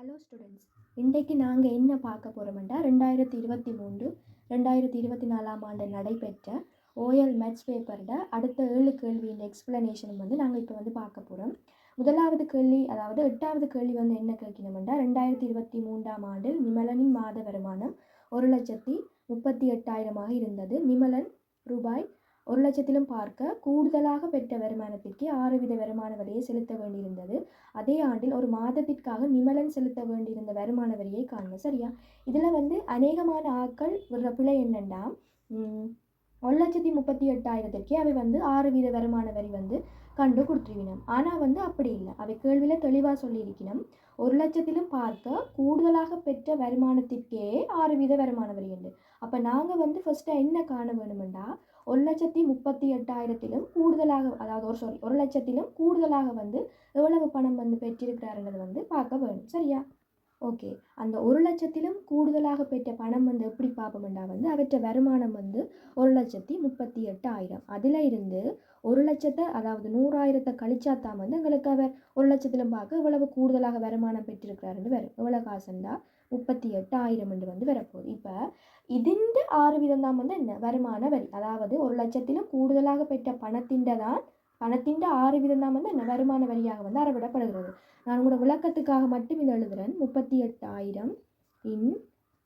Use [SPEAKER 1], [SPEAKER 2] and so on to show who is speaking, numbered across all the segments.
[SPEAKER 1] Hello students, இன்றைக்கு நாங்கள் என்ன பார்க்க போகிறோம்னா 2023 2024 ஆண்டு நடைபெற்ற ஓஎல் மேத்ஸ் பேப்பரோட அடுத்த 7 கேள்வியின் எக்ஸ்பிளனேஷன் நாங்கள் இப்போ பார்க்க போகிறோம். முதலாவது கேள்வி, அதாவது 8வது கேள்வி என்ன கேட்கணும்னா 2023 ஆண்டில் நிமலனின் மாத வருமானம் 1,38,000 இருந்தது. நிமலன் ரூபாய் 1,00,000 பார்க்க கூடுதலாக பெற்ற வருமானத்திற்கு 6 வீத வருமான வரியை செலுத்த வேண்டியிருந்தது. அதே ஆண்டில் ஒரு மாதத்திற்காக நிமலன் செலுத்த வேண்டியிருந்த வருமான வரியை காண்க. சரியா? இதில் அநேகமான ஆட்கள் விடுற பிழை என்னென்னா 1,38,000 அவை 6 வீத வருமான வரி கண்டு கொடுத்துருவினோம். ஆனால் அப்படி இல்லை. அவை கேள்வியில் தெளிவாக சொல்லியிருக்கணும். 1,00,000 பார்க்க கூடுதலாக பெற்ற வருமானத்திற்கே 6 வீத வருமான வரி உண்டு. அப்போ நாங்கள் ஃபர்ஸ்ட்டாக என்ன காண வேணுமெண்டா 1,38,000 கூடுதலாக, அதாவது 1,00,000 கூடுதலாக எவ்வளவு பணம் பெற்றிருக்கிறாருங்கிறது பார்க்க வேணும். சரியா? ஓகே, அந்த 1,00,000 கூடுதலாக பெற்ற பணம் எப்படி பார்ப்போம்னா அவற்றை வருமானம் 1,38,000. அதில் இருந்து 1,00,000, அதாவது 100,000 கழிச்சாத்தான் எங்களுக்கு அவர் 1,00,000 பார்க்க எவ்வளவு கூடுதலாக வருமானம் பெற்றிருக்கிறாருன்னு வரும். எவ்வளோ காசுண்டா 38,000 வரப்போகுது. இப்போ ഇതിൻ്റെ 6 வீதம் தான் என்ன வருமான வரி, அதாவது 1,00,000 கூடுதலாக பெற்ற பணத்தின் 6 வீதம் தான் என்ன வருமான வரியாக அறவிடப்படுகிறது. நான் உங்களோட விளக்கத்துக்காக மட்டும் இதை எழுதுகிறேன். 38,000 இன்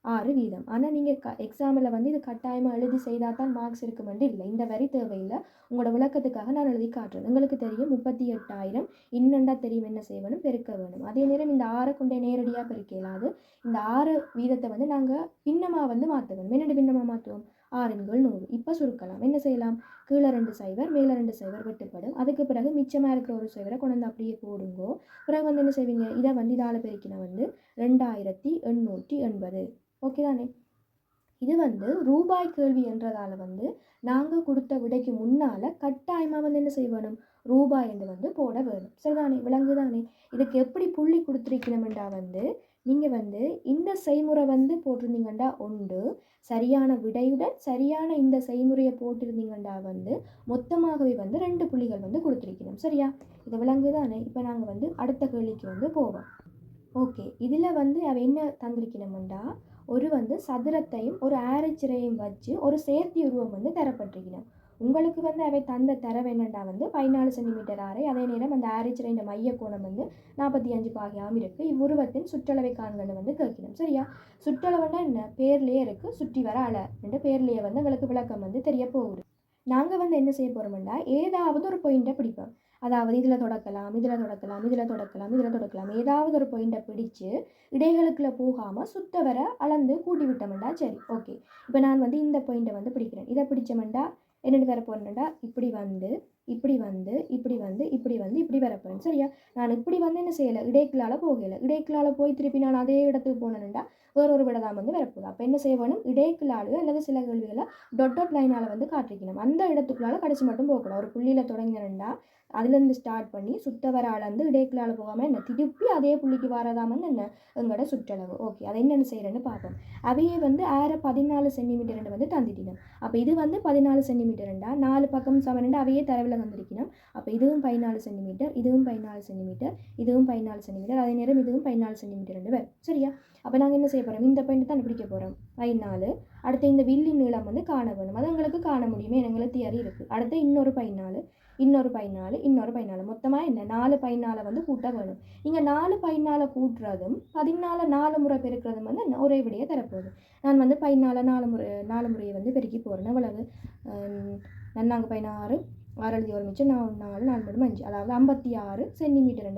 [SPEAKER 1] 6 வீதம். ஆனால் நீங்கள் எக்ஸாமில் இது கட்டாயமாக எழுதி செய்தால் தான் மார்க்ஸ் இருக்குமெண்டு இல்லை. இந்த வரி தேவையில்லை. உங்களோட விளக்கத்துக்காக நான் எழுதி காட்டுறேன். உங்களுக்கு தெரியும் 38,000 இன்னண்டா தெரியும் என்ன செய்யணும், பெருக்க வேணும். அதே நேரம் இந்த 6 கொண்டே நேரடியாக பெருக்க இயலாது. இந்த 6 வீதத்தை நாங்கள் பின்னமாக மாற்ற வேணும். என்னென்ன பின்னமாக மாற்றுவோம்? 6×100. இப்போ சுருக்கலாம். என்ன செய்யலாம்? கீழே 2 0 மேலே 2 0 வெட்டுப்படும். அதுக்கு பிறகு மிச்சமாக இருக்கிற ஒரு 0 கொண்டு அப்படியே போடுங்கோ. பிறகு என்ன செய்வீங்க? இதை இதால் பெருக்கினா 2,880. ஓகே தானே? இது ரூபாய் கேள்வி என்றதால் நாங்கள் கொடுத்த விடைக்கு முன்னால் கட்டாயமாக என்ன செய்ய வேணும்? ரூபாய் என்று போட வேணும். சரிதானே? விளங்குதானே? இதுக்கு எப்படி புள்ளி கொடுத்துருக்கணுமெண்டா நீங்கள் இந்த செய்முறை போட்டிருந்தீங்கண்டா ஒன்று, சரியான விடையுடன் சரியான இந்த செய்முறையை போட்டிருந்தீங்கண்டா மொத்தமாகவே 2 புள்ளிகள் கொடுத்துருக்கணும். சரியா? இது விளங்குதானே? இப்போ நாங்கள் அடுத்த கேள்விக்கு போவோம். ஓகே, இதில் அவ என்ன தந்திருக்கணும்டா ஒரு சதுரத்தையும் ஒரு ஆரச்சிறையும் வச்சு ஒரு சேர்த்தி உருவம் தரப்பட்டிருக்கணும். உங்களுக்கு அவை தந்த தரவு என்னண்டா 14 சென்டிமீட்டர் ஆரை. அதே நேரம் அந்த ஆரச்சிறையின் மைய கோணம் 45 பாகையாகவும் இருக்குது. இவ்வுருவத்தின் சுற்றளவை காண்கன்னு கேட்கணும். சரியா? சுற்றளவுன்னா என்ன? பேர்லேயே இருக்குது. சுற்றி வர அலை என்ற பேர்லேயே எங்களுக்கு விளக்கம் தெரிய போகுது. நாங்கள் என்ன செய்ய போகிறோம்னா ஏதாவது ஒரு பாயிண்ட்டை பிடிப்போம். அதாவது இதில் தொடக்கலாம், இதில் தொடக்கலாம், இதில் தொடக்கலாம், இதில் தொடக்கலாம். ஏதாவது ஒரு பாயிண்ட்டை பிடிச்சு இடைகளுக்குள்ளே போகாமல் சுத்த வர அளந்து கூட்டி விட்டோம்டா. சரி, ஓகே. இப்போ நான் இந்த பாயிண்ட்டை பிடிக்கிறேன். இதை பிடிச்சோம்டா என்னென்னு வர போகிறேன்டா இப்படி இப்படி இப்படி வர போகிறேன். சரியா? நான் இப்படி என்ன செய்யலை, இடைக்குள்ளால் போகலை. இடைக்குள்ளால் போய் திருப்பி நான் அதே இடத்துக்கு போனேன்டா வேறொரு விட தான் வரப்போகுது. அப்போ என்ன செய்ய வேணும்? இடைக்குள்ளால் அல்லது சில கேள்விகளை டாட் லைனால் காட்டிக்கணும். அந்த இடத்துக்குள்ளால் கடைசி மட்டும் போகக்கூடாது. ஒரு புள்ளியில் தொடங்கினேன்டா அதுலேருந்து ஸ்டார்ட் பண்ணி சுத்த வர அளந்து இடைக்குள்ளால் போகாமல் என்ன திருப்பி அதே புள்ளிக்கு வரதாம என்ன எங்களோட சுற்றளவு. ஓகே, அதை என்னென்னு செய்கிறேன்னு பார்ப்போம். அவையே 14 சென்டிமீட்டர் தந்துட்டினோம். அப்போ இது 14 சென்டிமீட்டர்ண்டா 4 பக்கம் சமன்ண்டா அவையே தரவில் தந்திருக்கணும். அப்போ இதுவும் 14 சென்டிமீட்டர், இதுவும் 14 சென்டிமீட்டர், இதுவும் 14 சென்டிமீட்டர், அதே நேரம் இதுவும் 14 சென்டிமீட்டர் வரும். சரியா? அப்போ நாங்கள் என்ன செய்ய போகிறோம்? இந்த பாயிண்ட் தான் பிடிக்க போகிறோம். 14. அடுத்து இந்த வில்லின் நீளம் காண வேணும். அது எங்களுக்கு காண முடியுமே, எங்களுக்கு தியரி இருக்குது. அடுத்து இன்னொரு 14, இன்னொரு 14, இன்னொரு 14. மொத்தமாக என்ன 4 14 கூட்ட வேணும். நீங்கள் 4 14 கூட்டுறதும் 14 4 முறை பெருக்கிறதும் என்ன ஒரே விடையை தரப்போகுது. நான் 14 4 முறையை பெருக்கி போகிறேன். எவ்வளவு? நன்னாங்க 16 6 ஒரு மிச்சம் 4 4 5, அதாவது 56 சென்டிமீட்டர்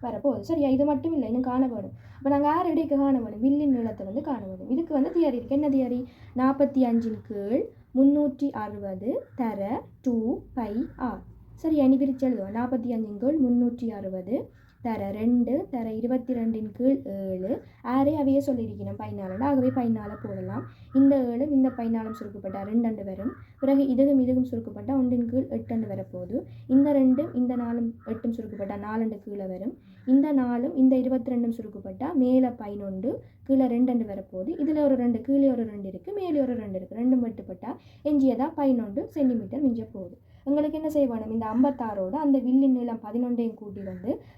[SPEAKER 1] வரப்போகுது. சரியா? இது மட்டும் இல்லை, இன்னும் காண வேணும். அப்போ நாங்கள் 6 இடைக்கு காண வேணும். வில்லின் நீளத்தை காண வேணும். இதுக்கு தியரி இருக்குது. என்ன தியரி? 45 360 தர 2πr. சரியா? இனி பிரித்து எழுதுவோம். 45 360 தர 2 தர 22 7. ஆரே அவையே சொல்லியிருக்கணும் 14. ஆகவே 14 போடலாம். இந்த 7 இந்த 14 சுருக்கப்பட்டால் 2 வரும். பிறகு இதுவும் சுருக்கப்பட்டால் 1 8 வரப்போகுது. இந்த 2 இந்த 4 8 சுருக்கப்பட்டால் 4 கீழே வரும். இந்த 4 இந்த 22 சுருக்கப்பட்டால் மேலே 11 கீழே 2 வரப்போகுது. இதில் ஒரு 2 கீழே ஒரு 2 இருக்குது, மேலே ஒரு 2 இருக்குது. 2 வெட்டுப்பட்டால் எஞ்சியதாக 11 சென்டிமீட்டர் மிஞ்ச போகுது. உங்களுக்கு என்ன செய்ய வேணும்? இந்த 56ஓட அந்த வில்லின் நீளம் 11ஐயும் கூட்டி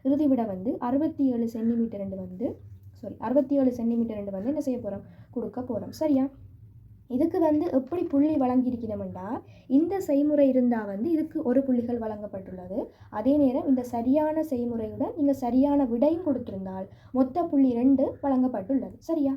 [SPEAKER 1] இறுதி விட 67 சென்டிமீட்டர் 67 சென்டிமீட்டர் வந்து என்ன செய்ய போகிறோம், கொடுக்க போகிறோம். சரியா? இதுக்கு வந்து எப்படி புள்ளி வழங்கியிருக்கணும்டா, இந்த செய்முறை இருந்தால் வந்து இதுக்கு ஒரு புள்ளிகள் வழங்கப்பட்டுள்ளது. அதே நேரம் இந்த சரியான செய்முறையுடன் நீங்கள் சரியான விடையும் கொடுத்திருந்தால் மொத்த புள்ளி 2 வழங்கப்பட்டுள்ளது. சரியா?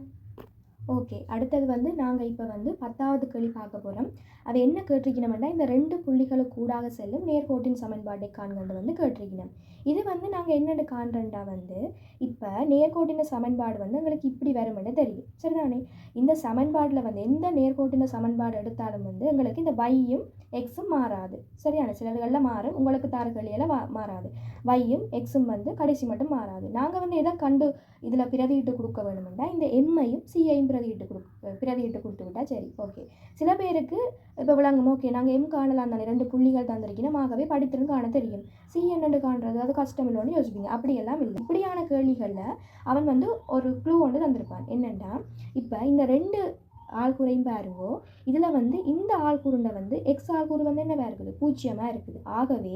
[SPEAKER 1] ஓகே, அடுத்தது வந்து நாங்கள் இப்போ வந்து 10வது கேள்வி பார்க்க போகிறோம். அது என்ன கேட்டிருக்கணும்னா, இந்த 2 புள்ளிகளுக்கு கூடாக செல்லும் நேர்கோட்டின் சமன்பாட்டை காண்கண்டு வந்து கேட்டிருக்கணும். இது வந்து நாங்கள் என்னென்னு காண்றோம்டா வந்து, இப்போ நேர்கோட்டின சமன்பாடு வந்து எங்களுக்கு இப்படி வரும்னு தெரியும். சரிதானே? இந்த சமன்பாட்டில் வந்து எந்த நேர்கோட்டின சமன்பாடு எடுத்தாலும் வந்து எங்களுக்கு இந்த வையும் எக்ஸும் மாறாது. சரியான சிலர்களில் மாறும், உங்களுக்கு தாரகளியில் மாறாது. வையும் எக்ஸும் வந்து கடைசி மட்டும் மாறாது. நாங்கள் வந்து எதை கண்டு இதில் பிரதியிட்டு கொடுக்க வேணும்னா, இந்த எம்மையும் சிஐயும் பிரதியிட்டு கொடுத்து விட்டால் சரி. ஓகே, சில பேருக்கு இப்போ விளங்கும். ஓகே, நாங்கள் எம் காணலாம் தானே, 2 புள்ளிகள் தந்திருக்கணும், ஆகவே படித்திருந்து காண தெரியும், சி என்னென்று காண்றது அது கஷ்டம் இல்லைன்னு யோசிப்பீங்க. அப்படியெல்லாம் இல்லை. இப்படியான கேள்விகளில் அவன் வந்து ஒரு க்ளூ ஒன்று தந்திருப்பான். என்னென்னா, இப்போ இந்த 2 ஆள்கூறையும் பாருங்கோ, இதில் வந்து இந்த ஆள்கூறுண்ட வந்து எக்ஸ் ஆள்கூறு வந்து என்னவா இருக்குது, பூஜ்ஜியமாக இருக்குது. ஆகவே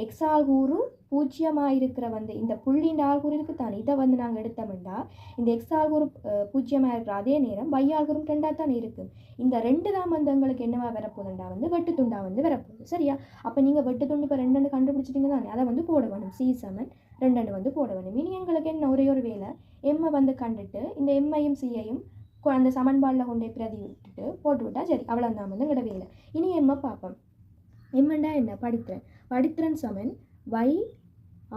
[SPEAKER 1] எக்ஸ் ஆள்கூறு பூஜ்ஜியமாக இருக்கிற வந்து இந்த புள்ளின்ற ஆள்கூறு இருக்குது தானே, இதை வந்து நாங்கள் எடுத்தோம்னா இந்த எக்ஸ் ஆள்கூறு பூஜ்ஜியமாக இருக்கிற அதே நேரம் y ஆள்கூறும் 2 தானே இருக்குது. இந்த 2 தான் வந்து எங்களுக்கு என்னவா வரப்போகுதுண்டா வந்து வெட்டு துண்டா வந்து வரப்போகுது. சரியா? அப்போ நீங்கள் வெட்டு துண்டு இப்போ 2 கண்டுபிடிச்சிட்டிங்க தானே, அதை வந்து போட வேணும். C = 2 வந்து போட வேணும். இனி எங்களுக்கு என்ன ஒரே ஒரு வேலை, எம்மை வந்து கண்டுட்டு இந்த எம்ஐயும் சிஐயும் அந்த சமன்பாடில் கொண்டே பிரதி விட்டுட்டு போட்டு விட்டால் சரி, அவ்வளோதான் வந்து எங்களோட வேலை. இனி எம்மை பார்ப்போம். எம்மண்டா என்ன, படித்திறன் சமன் y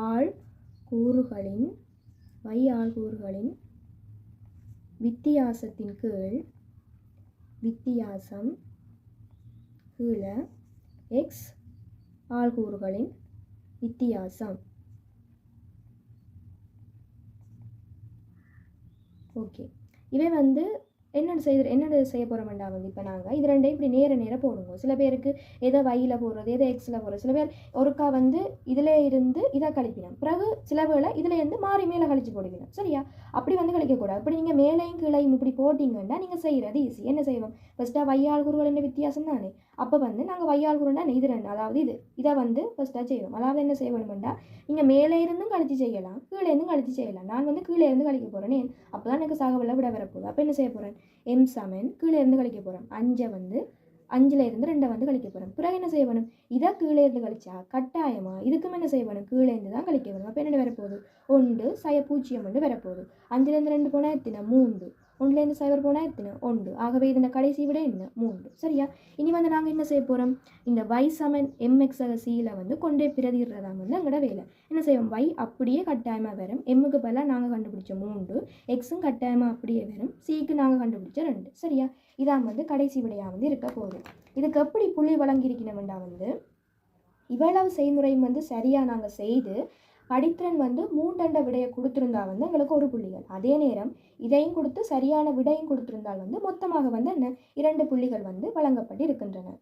[SPEAKER 1] ஆள்கூறுகளின் வித்தியாசத்தின் கீழ் வித்தியாசம் கீழே எக்ஸ் ஆள்கூறுகளின் வித்தியாசம். ஓகே, இவை வந்து என்னென்ன செய்ய போகிறோம்டா வந்து இப்போ நாங்கள் இது 2 இப்படி நேர போடுவோம். சில பேருக்கு எதை வையில் போடுறது, எதை எக்ஸில் போடுறது. சில பேர் ஒருக்கா வந்து இதில் இருந்து இதை கழிப்பினோம், பிறகு சில வேளை இதில் இருந்து மாறி மேலே கழிச்சு போடுவினோம். சரியா? அப்படி வந்து கழிக்கக்கூடாது. அப்படி நீங்கள் மேலையும் கீழையும் இப்படி போட்டிங்கன்னா நீங்கள் செய்கிறது ஈஸி. என்ன செய்வோம், ஃபஸ்ட்டாக y ஆள்கூறுகளின் வித்தியாசம் தானே, அப்போ வந்து நாங்கள் y ஆள்கூறுனா இது 2, அதாவது இதை வந்து ஃபஸ்ட்டாக செய்வோம். அதாவது என்ன செய்யணும்டா, நீங்கள் மேலே இருந்தும் கழிச்சு செய்யலாம், கீழே இருந்தும் கழிச்சு செய்யலாம். நான் வந்து கீழே இருந்து கழிக்க போகிறேன். அப்போ தான் எனக்கு சாகவெல்லாம் விட வரப்போகுது. அப்போ என்ன செய்ய போகிறேன், எம் சமன் கீழே இருந்து கழிக்க போகிறேன். 5 வந்து 5ல் இருந்து 2 வந்து கழிக்க போகிறேன். பிறகு என்ன செய்ய வேணும், இதை கீழே இருந்து கழிச்சா கட்டாயமாக இதுக்கும் என்ன செய்ய வேணும், கீழே இருந்து தான் கழிக்க வேணும். அப்போ என்ன வரப்போகுது, 1 0 வந்து வரப்போகுது. 5லேருந்து 2 போனால் எத்தனை, 3. 1லேருந்து 0 போனால் எத்தனை, 1. ஆகவே இதன் கடைசி விட என்ன, 3. சரியா? இனி வந்து நாங்கள் என்ன செய்ய போகிறோம், இந்த y சமன் mx சியில் வந்து கொண்டே பிரதிடுறதா வந்து எங்களோட வேலை. என்ன செய்வோம், y அப்படியே கட்டாயமாக வரும், எம்முக்கு பதிலாக நாங்கள் கண்டுபிடிச்ச 3, எக்ஸும் கட்டாயமாக அப்படியே வரும், சிக்கு நாங்கள் கண்டுபிடிச்ச 2. சரியா? இதான் வந்து கடைசி விடையாக வந்து இருக்க போகுது. இதுக்கு எப்படி புள்ளி வழங்கியிருக்கணும்டா வந்து, இவ்வளவு செய்முறையும் வந்து சரியாக நாங்கள் செய்து படித்திறன் வந்து 3 விடையை கொடுத்துருந்தா வந்து எங்களுக்கு ஒரு புள்ளிகள். அதே நேரம் இதையும் கொடுத்து சரியான விடையும் கொடுத்துருந்தால் வந்து மொத்தமாக வந்து என்ன 2 புள்ளிகள் வந்து வழங்கப்பட்டு இருக்கின்றன.